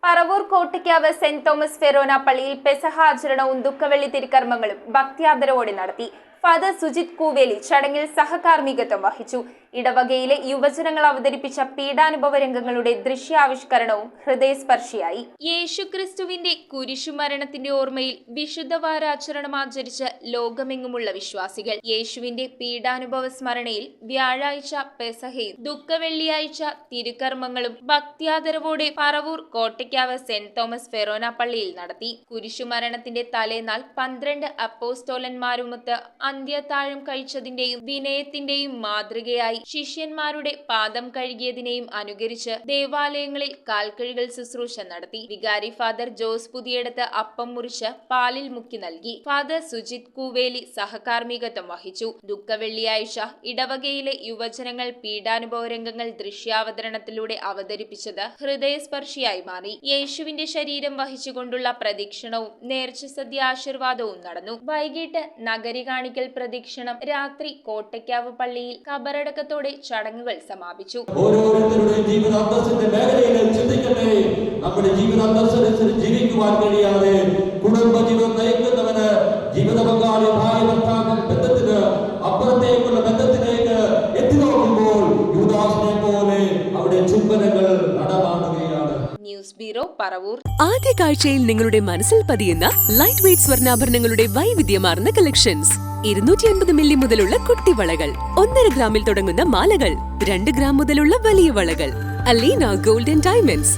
Paravur Kottakkavu saint Thomas Forane പള്ളിയിൽ പെസഹ ആചരണവും ദുഃഖവെള്ളി തിരുക്കർമ്മങ്ങളും ഭക്തിയാദരവോടെ നടത്തി. Father Sujith കൂവേലി ചടങ്ങിൽ സഹകാർമ്മികത്വം വഹിച്ചു. ഇടവകയിലെ യുവജനങ്ങൾ അവതരിപ്പിച്ച പീഡാനുഭവ രംഗങ്ങളുടെ ദൃശ്യാവിഷ്കരണവും ഹൃദയസ്പർശിയായി. യേശുക്രിസ്തുവിന്റെ കുരിശുമരണത്തിന്റെ ഓർമ്മയിൽ വിശുദ്ധ വാരാചരണം ആചരിച്ച ലോകമെങ്ങുമുള്ള വിശ്വാസികൾ യേശുവിന്റെ പീഡാനുഭവ സ്മരണയിൽ വ്യാഴാഴ്ച പെസഹയും ദുഃഖവെള്ളിയാഴ്ച തിരുക്കർമ്മങ്ങളും ഭക്തിയാദരവോടെ പറവൂർ കോട്ടയ്ക്കാവ് സെന്റ് തോമസ് ഫെറോന പള്ളിയിൽ നടത്തി. കുരിശുമരണത്തിന്റെ തലേനാൾ 12 അപ്പോസ്തോലന്മാരുമൊത്ത് അന്ത്യത്താഴം കഴിച്ചതിന്റെയും വിനയത്തിന്റെയും മാതൃകയായി ശിഷ്യന്മാരുടെ പാദം കഴുകിയതിനെയും അനുകരിച്ച് ദേവാലയങ്ങളിൽ കാൽക്കഴുകൽ ശുശ്രൂഷ നടത്തി. വികാരി ഫാദർ ജോസ് പുതിയടത്ത് അപ്പം മുറിച്ച് പാലിൽ മുക്കി നൽകി. ഫാദർ സുജിത് കൂവേലി സഹകാർമ്മികത്വം വഹിച്ചു. ദുഃഖവെള്ളിയാഴ്ച ഇടവകയിലെ യുവജനങ്ങൾ പീഡാനുഭവ രംഗങ്ങൾ ദൃശ്യാവതരണത്തിലൂടെ അവതരിപ്പിച്ചത് ഹൃദയസ്പർശിയായി മാറി. യേശുവിന്റെ ശരീരം വഹിച്ചുകൊണ്ടുള്ള പ്രദക്ഷിണവും നേർച്ച സദ്യ ആശീർവാദവും നടന്നു. വൈകിട്ട് നഗരി കാണിക്കൽ പ്രദക്ഷിണം, രാത്രി കോട്ടയ്ക്കാവ് പള്ളിയിൽ കബറടക്കത്തോടെ ചടങ്ങുകൾ സമാപിച്ചു. ഓരോരുത്തരുടെയും ജീവിതാന്തസ്സിന്റെ മേഖലയിൽ ചിന്തിക്കട്ടെ. നമ്മുടെ ജീവിതാന്തസ്സനുസരിച്ച് ജീവിക്കുവാൻ കഴിയാതെ കുടുംബജീവിതം നയിക്കുന്നവന് ജീവിത പങ്കാളി ഭാര്യ ഭർത്താവ് ബന്ധത്തിന് അപ്പുറത്തേക്കുള്ള ബന്ധത്തിലേക്ക് എത്തി നോക്കുമ്പോൾ യുദാസിനെ പോലെ അവിടെ ചുംബനങ്ങൾ നടമാടുകയാണ്. News bureau, Paravur. ആദ്യ കാഴ്ചയിൽ നിങ്ങളുടെ മനസ്സിൽ പതിയുന്ന ലൈറ്റ് വെയ്റ്റ് സ്വർണ്ണാഭരണങ്ങളുടെ വൈവിധ്യമാർന്ന കളക്ഷൻസ്. 250 മില്ലി മുതലുള്ള കുട്ടിവളകൾ, 1.5 ഗ്രാമിൽ തുടങ്ങുന്ന മാലകൾ, 2 ഗ്രാം മുതലുള്ള വലിയ വളകൾ. Aleena golden diamonds.